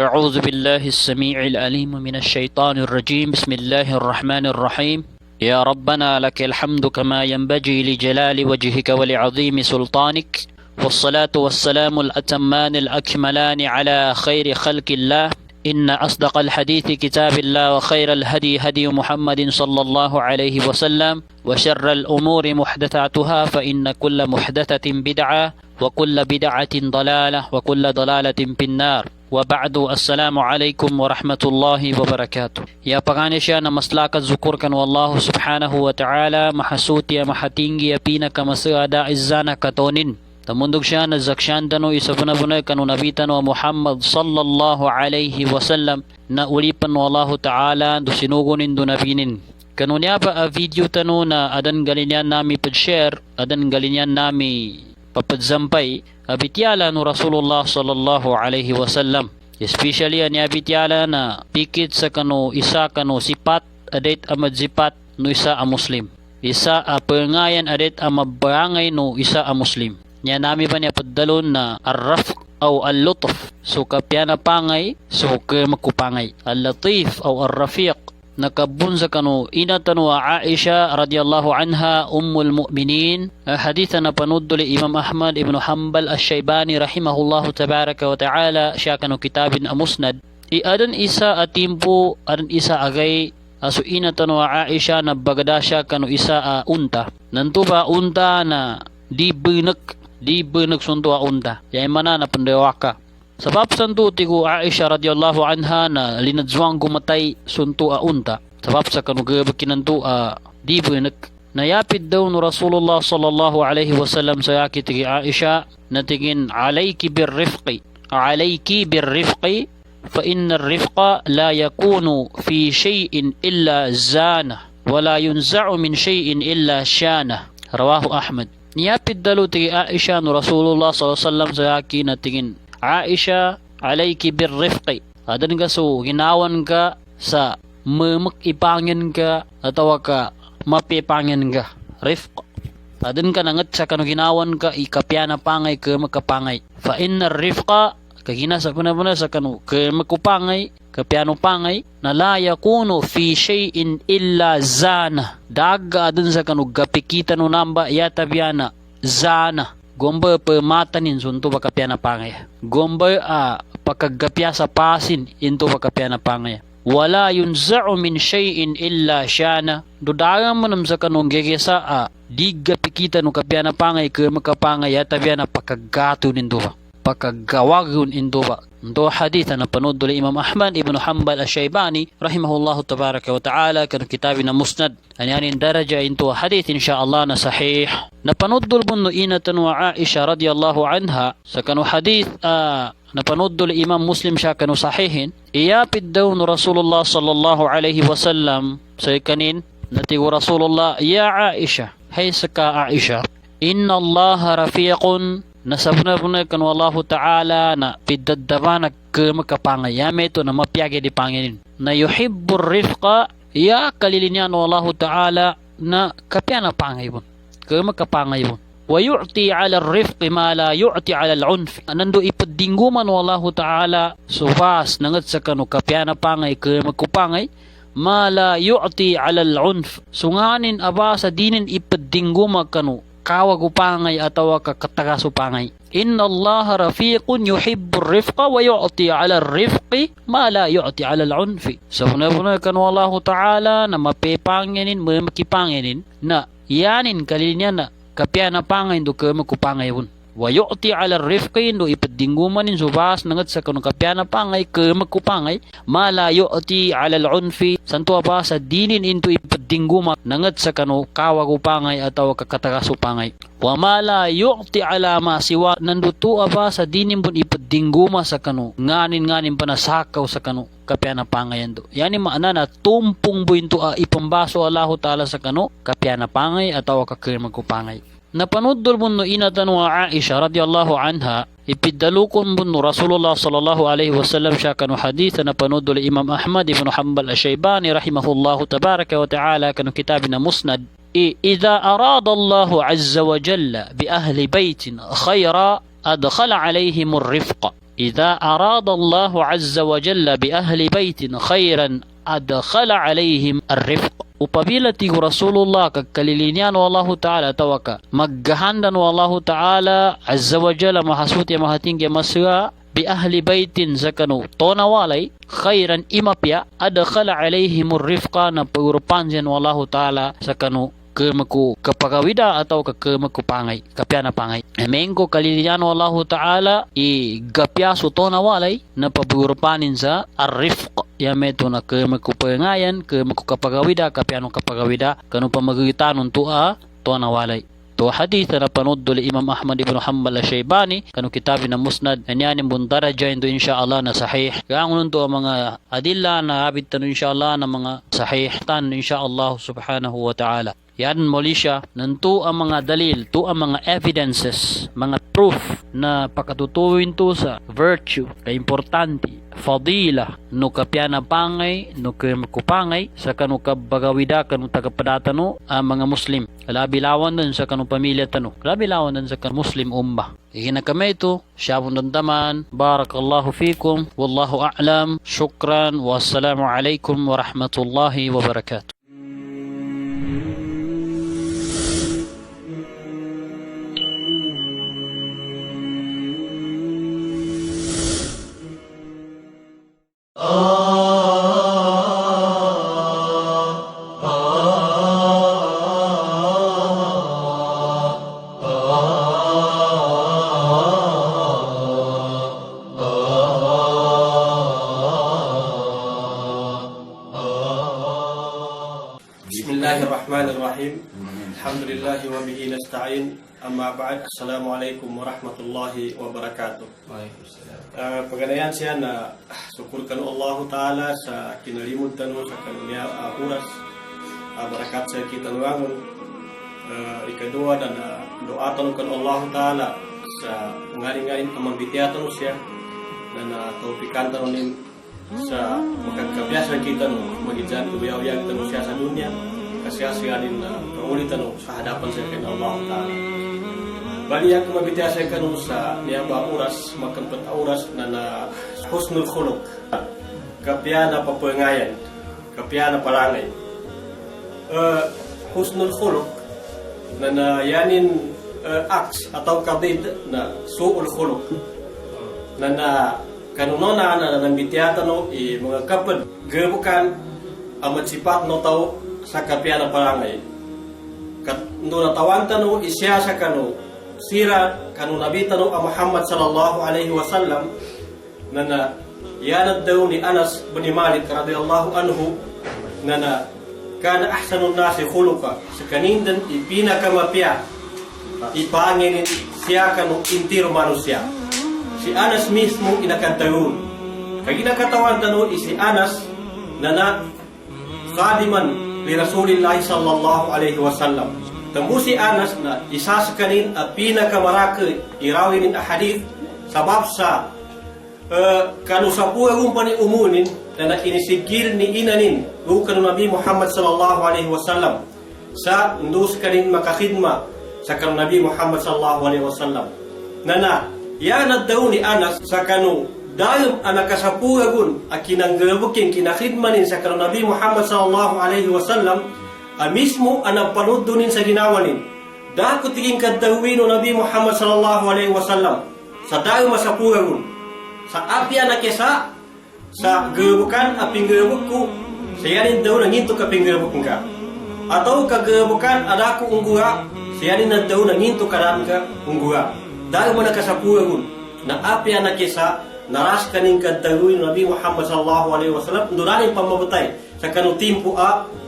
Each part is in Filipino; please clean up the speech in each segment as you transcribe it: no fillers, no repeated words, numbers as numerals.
أعوذ بالله السميع العليم من الشيطان الرجيم. بسم الله الرحمن الرحيم. يا ربنا لك الحمد كما ينبغي لجلال وجهك ولعظيم سلطانك، والصلاة والسلام الأتمان الأكملان على خير خلق الله. إن أصدق الحديث كتاب الله، وخير الهدي هدي محمد صلى الله عليه وسلم، وشر الأمور محدثاتها، فإن كل محدثة بدعة، وكل بدعة ضلالة، وكل ضلالة في النار. وبعد، السلام عليكم ورحمة الله وبركاته. يا پغانشا نمسلاك الذكور كان والله سبحانه وتعالى محسوتي محتينجي يبينا كمسادا إزانا كتونين تمندق شان الزكشان تنو إسفنا بنا كانوا نبيتنا ومحمد صلى الله عليه وسلم نأوليبن والله تعالى دسنوغن دو نبينين كانوا نيابا فيديو تنو نا أدن غالينيان نامي بجشير أدن غالينيان نامي papadzambay abitiala no Rasulullah sallallahu alaihi wasallam, especially ani abitiala na pikit sa kano isa kano sipat adet amad sipat no isa a muslim, isa a pengayan adet amabarangay no isa a muslim. Nya nami ba niya paddalon na arrafq aw al-lutf, so kapyana pangay so makupangay, al-latif aw ar-rafiq nakabun sa kanu inatanu Aisha radhiyallahu anha ummul mu'minin. Haditha na panuddo li Imam Ahmad ibn Hanbal Ash-Shaybani rahimahullahu tabaraka wa ta'ala, siya kanu kitabin a musnad. Adan isa a timpo adan isa agay aso inatanu Aisha na bagada siya kanu isa a unta. Nanto ba unta na di benek sunto a unta. Yay mana na pandewaka. Sabab santo tigo Aisha radhiyallahu anha na linadzwang gumatay sunto a unta. Sabab sa kanugabakinanto a di benek. Nayapid daw no Rasulullah sallallahu alaihi wasallam sa yaki tigi Aisha na tigin alayki birrifqi fa inna ar-rifqa la yakunu fi shay'in illa zana wala yunza'u min shay'in illa shana. Rawahu Ahmad. Niyapid daw tigi Aisha no Rasulullah sallallahu alaihi wasallam sa yaki na tigin Aisha, alayki birrifqi. Adan ka so, ginawan ka sa mamakipangin ka atawa ka mapipangin ka. Rifq. Adan ka nangat sa kanu ginawan ka ikapyana pangay ka makapangay. Fa inna rifqa, kagina sa punapuna sa kanu ka makupangay, kapyano pangay, na la yakunu fi shay'in illa zana. Daga adan sa kanu gapikita no namba yatabyana zana. Gomba pematanin sunto bakapyana pangay. Gomba pakagapya sa pasin into bakapyana pangay. Wala yunza'u min shay'in illa shana. Dudagang manam sa kanong gegesa di gapikita no kapyana pangay ke makapangay atabyana pakagato nindo ba. Pakagawagun indo ba. Ito haditha na panood duli Imam Ahmad ibn Hanbal Ash-Shaybani rahimahullahu tabaraka wa ta'ala kan kitabin na musnad. Anyanin daraja into hadith insyaallah na sahih. Napanood dul bunno inatan wa Aisha radhiyallahu anha sa kanu hadith napanood dul Imam Muslim siya kanu sahihin. Iyapid daw no Rasulullah sallallahu alaihi wasallam sa kanin natigo Rasulullah, ya Aisha, hay saka Aisha, inna Allah rafiqun. Nasabuna kan wallahu ta'ala na pidaddabana ke makapangay yame ito na mapiyagi di panginin na yuhibbur rifqa ya kalilinyan wallahu ta'ala na kapyana pangay bon ke makapangay bon wa yu'ti ala rifqi ma la yu'ti ala al-unf. Anando ipaddingguman wallahu ta'ala subas nangat sa kanu kapyana pangay ke makupangay ma la yu'ti ala al-unf, sunganin aba sa dinin ipaddingguma kanu kawag upangay atawa kakatagas upangay. Inna Allah rafiqun yuhibbur rifqa wa yu'ti 'ala ar-rifqi ma la yu'ti 'ala al-'unfi. So punapuna kan wallahu ta'ala na mapipanginin makipanginin na yanin kalilinya na kapyana pangay do ke makupangay bun. Wa yu'ti 'ala ar-rifqi do ipaddinggumanin subas nangat sa kanu kapyana pangay ke makupangay ma la yu'ti 'ala al-'unfi, santo ba sa dinin into ipaddingguma nangat sa kanu kawag upangay ataw kakatagas upangay. Wa ma la yu'ti 'ala ma siwa, nanduto ba sa dinin bun ipaddingguma sa kanu nganin panasakaw sa kanu kapyana pangayan do. Yani maana na tumpong bu into ipambaso Allahu ta'ala sa kanu kapyana pangay ataw kakirmag upangay. Napanuddol bunno inatan wa Aisha radhiyallahu anha ipiddalukon bunno Rasulullah sallallahu alaihi wasallam siya kanu haditha napanuddol Imam Ahmad ibn Hanbal Ash-Shaybani rahimahullahu tabaraka wa ta'ala kanu kitabin na musnad. إذا أراد الله عز وجل بأهل بيت خيرا أدخل عليهم الرفق idza arada Allah azza wa jalla bi ahli baitin khairan adkhala alaihim ar-rifq. Upabila tigo Rasulullah kagkalilinian wa Allah Ta'ala tawaka maggahandan wa Allah Ta'ala azza wa jalla mahasuti mahatinggi masra bi ahli baitin zakanu tonawalay khairan imapya adkhala alaihim ar-rifqa na pagrupanjan wa Allah Ta'ala sakanu kemaku kapagawida atau kemaku pangay kapya na pangay emengko kalilian wallahu ta'ala i gapya sutona walay na paburupanin sa arifq yameto na kemaku pangayan kemaku kapagawida kapya no kapagawida kanu pamagitanon tua tona walay to hadith na panuddo li Imam Ahmad ibn Hanbal al-Shaybani kanu kitabin na musnad anyanin bun daraja indo insyaallah na sahih kaangon to mga adilla na abid tanu insyaallah na mga sahih tan insyaallah subhanahu wa ta'ala. Yan muli siya nanto ang mga dalil, to ang mga evidences, mga proof na pakatutuwin to sa virtue, kaimportante, fadila, no kapyana pangay, no kupangay, sa kanu kabagawida, kanu tagapadatano, ang mga Muslim. Kalabilawan dun sa kanu pamilya tano, kalabilawan dun sa kanu Muslim ummah. Hina kami ito, syabun dandaman, barakallahu fikum, wallahu a'lam, syukran, wassalamu alaikum warahmatullahi wabarakatuh. Bismillahirrahmanirrahim. Alhamdulillahi wa bihi nasta'in. Amma ba'd. Assalamualaikum warahmatullahi wabarakatuh. Paganayan siya na sukurkan Allah Ta'ala sa kinalimod tanu sa kanunya oras barakat sa kita nuangon ikadua dan doa tanu kan Allah Ta'ala sa ngaring-ngaring amambitiatan siya dan taufikan tanu nin sa makagkabiyasan kita nu magijan kuyaw-yaw tanu siya sa dunia kasya-syanin na pangulitan sa hadapan sa kanya Allah Ta'ala. Baliyak mabitiasa kanu sa niyaba oras, makampat oras na husnul khuluq. Kapya na papangayan, kapya na palangay. Husnul khuluq na yanin acts atau kadid na su'ul khuluq. Na kanunona na nambitiata no mga kapad gebukan amat sifat no tao sa kapya na palangay. No natawan tanu isya sa kanu sira kanu nabi tanu Muhammad sallallahu alaihi wasallam nana yanad daw ni Anas bin Malik radhiyallahu anhu nana kana ahsanun nasi khuluqa sa kanindan ipinakamapya ipanginin siya kanu intir manusia si Anas mismo inakatawun kaginakatawan tanu si Anas nana khadiman li Rasulillah sallallahu alaihi wasallam. Tembusi Anas na isa sa kanin at pinakamaraka irawin ng ahadith sabab sa kanusapuagong pani umunin na inisigil ni inanin bukan Nabi Muhammad sallallahu alaihi wasallam sa ndus kanin makakidma sa kanu Nabi Muhammad sallallahu alaihi wasallam na yanad daw ni Anas sa kanu dayong anakasapuagon at kinanggabuking kinakidmanin sa kanu Nabi Muhammad sallallahu alaihi wasallam mismo ang panudunin sa ginawanin. Dako tiging kadawin o Nabi Muhammad sallallahu alaihi wasallam sa dayo masapugagon. Sa apya na kesa sa gabukan aping gabuk ko sayanin daw nanginto kaping gabuk ka. Atau kagabukan adako unggura sayanin na daw nanginto karan ka unggura. Dayo man nakasapugagon na apya na kesa naras kaning kadawin o Nabi Muhammad sallallahu alaihi wasallam duranin pamabutay sa kanu timpo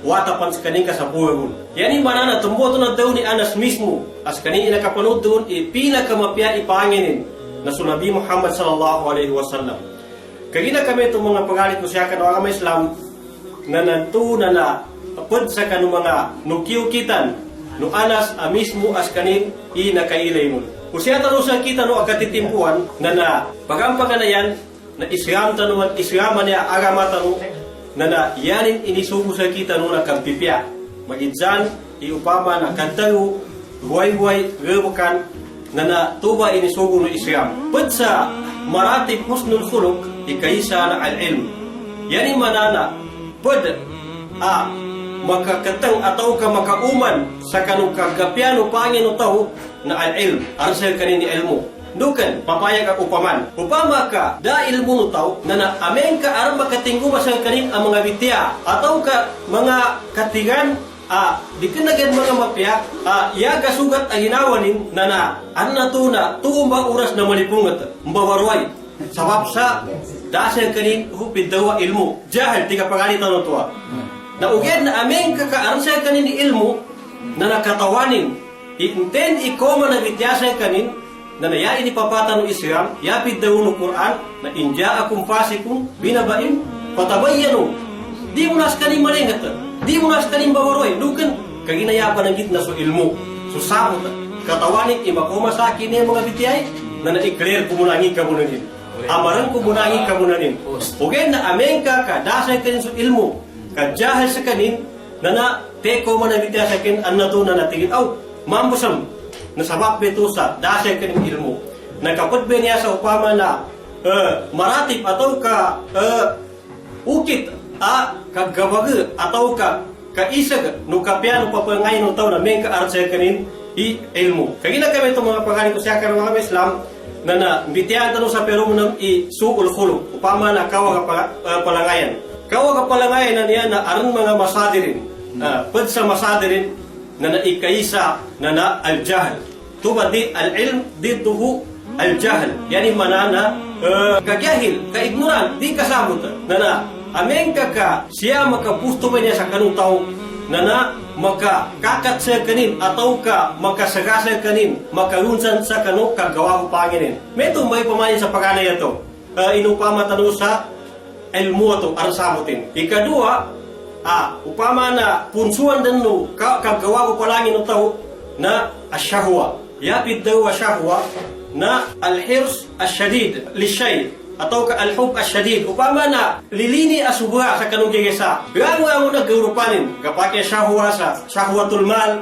watapan sa kaning kasapuagon. Yani manana tumboto na daw ni Anas mismo as kaning inakapanood doon pinakamapya ipanginin na sa Nabi Muhammad sallallahu alaihi wasallam. Kagina kami itong mga pagalit ko siya kanawang mga Islam na nanto na apod sa kanu mga nukiukitan no Anas mismo as kaning inakailay mo. Kung siya taro sa kita no agatitimpuan na pagampagan na yan na Islam tanuan Islaman niya agamata no na yanin inisugo sa kita nung nagkampipya. Magidjan, iupama na kantayo, huway-huway, rebukan, na tuba inisugo ng Islam. But sa maratib husnul khuluq ikaisa na al-ilm. Yani manana pada makakatang atau ka makauman sa kanong kagapiano pangin tao na al-ilm arsel kanini ilmu. Dukan papayag ang upaman. Upama ka da ilmu tao na amen ka aram makatinggo sa kanin ang mga bitya atau ka mga katigan di kinagan mga mapya yaga sugat ang ginawanin na anna tuumba oras na malipungat mbawarway sabab sa dasal kanin hupid dawa ilmu jahil tiga pangalit na tuwa na uged na amen ka aram sa kanin ilmu na nakatawanin inten ikoma na bityasa kanin na naya ini papatan ng Islam yapid daw ng Quran na inja akum fasikun binabain patabayyanu di mo nas kanin malingat di mo nas kanin bawaroy dukan kaginayapan ng gitna so ilmu so sabot katawanin imakoma sa akin yung mga bityay na na-declare kumunangi kamunanin amarang kumunangi kamunanin uged na amen ka dasay kanin so ilmu kajahal sa kanin na teko man na bitya sa akin annato na natingin mambusam na sabab beto sa dasay kaning ilmu na kapag niya sa upama na maratib atau ka ukit kagabaga atau ka kaisag no kapiano papangay no tao na may ka-arsay kanin ilmu kagina kami itong mga pangalan ko siya karang mga Islam na bitiyan tanong sa pero mo ng suul khuluq upama na kawag palangayan kawag palangayan na niya na arang mga masadirin pad sa masadirin na naikaisa na al-jahl tubadi al-ilm didduhu al-jahl yani manana kagahil kaignoran di kasabot na amen ka siya makapusto ba niya sa kanong tao na makakakat sa kanin atau ka makasagasa kanin makarunsan sa kanong kagawa ko panginin may pamanin sa pagkanay ito inupama tanong sa ilmu ito arasamutin ikadua upama na punsuan din no kagawa ko palangin ng tao na asyahwa yapid daw asyahwa na alhirs asyadid lishay atau ka alhub asyadid upama na lilini asubha sa kanong gigesa gawa mo na gaurupanin kapag asyahwa sa syahwatul mal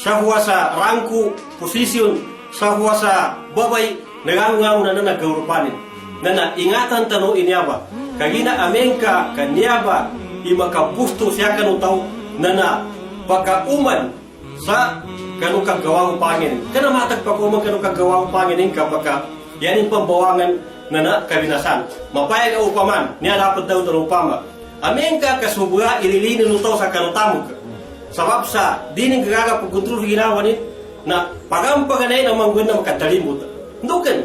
syahwa sa rangku posisyon syahwa sa babay nagawa mo na nagaurupanin na ingatan tanong inyaba kagina amenka kanyaba imakapusto siya kanong tao na pagkauman sa kanong kagawa ko panginin kana matagpakuman kanong kagawa ko panginin kapag yanin pambawangan na kabinasan mapayag ang upaman niya dapat daw ito upama amen ka kasubra ililinin ng tao sa kanong tamog sabab sa dining gagaga pagkontrol ginawa ni na pagampaganay ng mga na makadalimot ndukan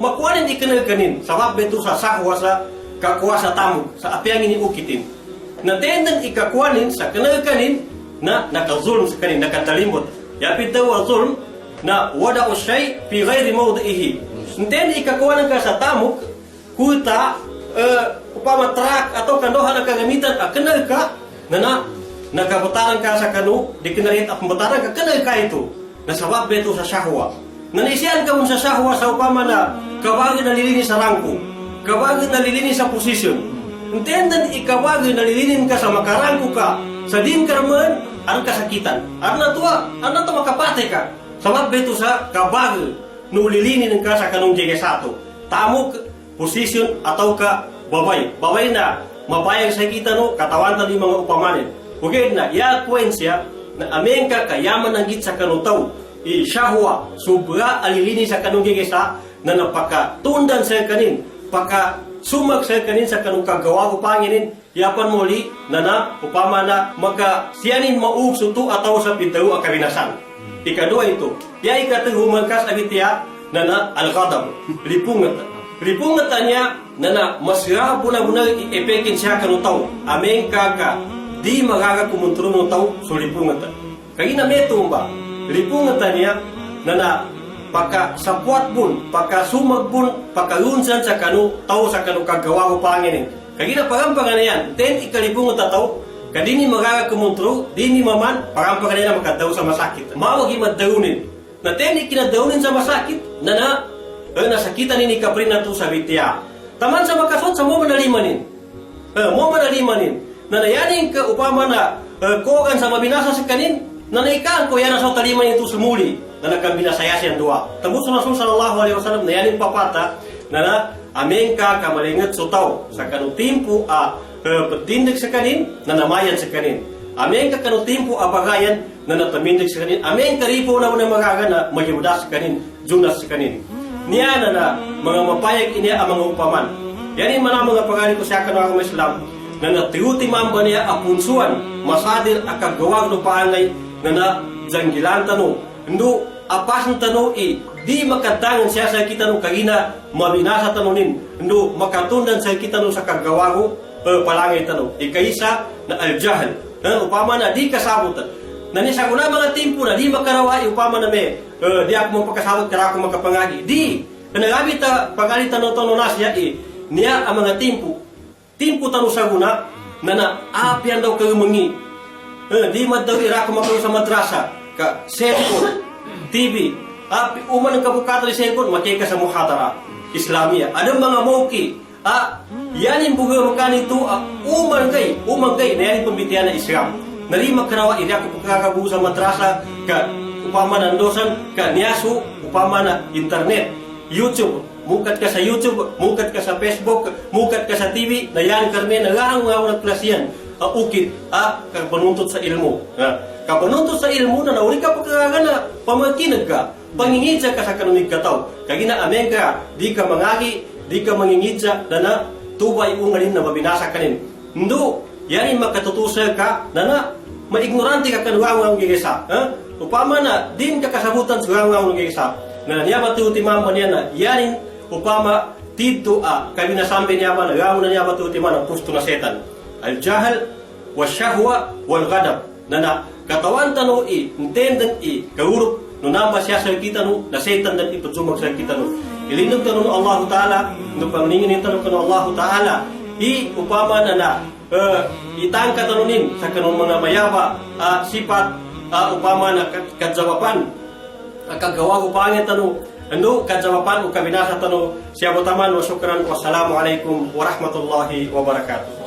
makuhanin ikanal kanin sabab beto sa sakwa sa kakuha sa tamog sa apiang iniukitin na tendang ikakuanin sa kanal-kanin na nakazulm sa kanin, nakatalimot. Yapit daw ang zulm na wada o siya'y fi ghairi mawdaihi. Tendang ikakuanin ka sa tamok, kuta, upama trak atau kandohan ang kagamitan, kanal ka na nagkabutaran ka sa kanu, di kinarit at mabutaran ka, kanal ka ito. Nasabab beto sa syahwa. Nanisiyan ka mo sa syahwa sa upama na kabagin nalilinis sa rangko, kabagin nalilinis sa posisyon. Intendan ikawagi nalilinin ka sa makarangko ka sa din karman ang kasakitan. Arna tuwa, arna to makapate ka. Sabab beto sa kabagi nulilinin ka sa kanong jegesato. Tamok posisyon atau ka babay. Babay na mabayang sa kita no katawan tali mga upamanin. Uged na ya kwensya na amen ka kayaman ang git sa kanong tao. Syahwa sobra alilini sa kanong gegesa na napakatundan sa kanin. Sumag sa kanin sa kanong kagawa ko panginin yapan muli na upama na siyanin maug suto ataw sa pintaw ang kabinasan ikadua ito ya ikatagumangkas abitya na al-ghadab lipungat niya na masira po na i-epekin siya kanong tao amen kaka di magagakumontro ng tao so lipungat kagina metumba lipungat niya na pagka sapwat pun, pagka sumag pun, pagkalunsan sa kanu, tao sa kanu kagawa ko panginin. Kagina pagampangan na yan, ten ikalibungan ta tao, kadini magagakumontro, dini maman, pagampangan na yan makadaw sa masakit. Mawag imadaunin. Na ten ikinadaunin sa masakit, na nasakitan ni kaprin na to sa bitya. Taman sa makasot sa mo manalimanin. Mo manalimanin. Na nayanin ka upama na kogan sa mabinasa sa kanin, na naikaan ko yan sa taliman ito sumuli. Na nagkabinasaya siyang dua. Tamo sa Rasul sallallahu alaihi wasallam na yanin papata na Amen ka kamalingat sutaw sa kanong timpo patindig sa kanin na namayan sa kanin. Amen ka kanong timpo bagayan na natamindig sa kanin. Amen ka ripo na magaga na magimuda sa kanin, junas sa kanin. Niya na mga mapayag iniya ang mga upaman. Yan yung mga pagani ko sa kanong Islam na natiuti mamba niya apunsuan masadir akagawag no paangay na janggilan tano. Ndo apasan tano di makatangan siya sa kita no kagina mabinasa tanunin. Ndo makatundan sa kita no sa kagawago palangay tano. Ikaisa na al-jahal. Upama na di kasabot. Nanisa ko na mga timpo na di makarawa upama na me. Di ako mong pagkasabot kaya ako magkapangagi. Di. Kanagabi ta pagani tano-tano na siya niya ang mga timpo. Timpo tano sa guna na apian daw kayo mangi. Di madaw ira ko makaw sa madrasa ka cellphone, TV, uman ang kabukata ni cellphone, makika sa muhadara Islamia. Ada mga moki, yanin buga makani ito, umang gay, na yanin pambitihan na Islam. Narima karawa, iri ako pagkakabu sa madrasa, ka upama na andosan, ka niyasu, upama na internet, YouTube, mukat ka sa YouTube, mukat ka sa Facebook, mukat ka sa TV, na yan karne, nagarang mga klasiyan, ukit, kapanuntot sa ilmo. Kapanuntot sa ilmo na nauli ka pagkakagana, pamakinag ka, pangingidsa ka sa kanumig kataw. Kagina amen ka, di ka mangagi, di ka mangingidsa, na tubay unganin na mabinasa kanin. Ndo, yanin makatutusa ka, na maignorante ka kanuwang gigisa. Upama na, din ka kasabutan sa kanuwang gigisa. Na niya matutimam niya na, yanin, upama, tito kami nasambi niya ba, nagawa na niya matutimam ang pusto na setan. Al-jahal, wasyahwa, wal-ghadab. Na katawan tano intendan kaurup no namba siya sa kita no na setan dan ipatsumag sa kita no ilinog tano no Allah Ta'ala no pangningin tano no Allah Ta'ala upama na itangka tanunin sa kanong mga mayaba sifat upama na kadjawapan kagawa upangit tano ando kadjawapan o kabinasa tano siya botaman wa syukran wassalamu alaikum warahmatullahi wabarakatuh.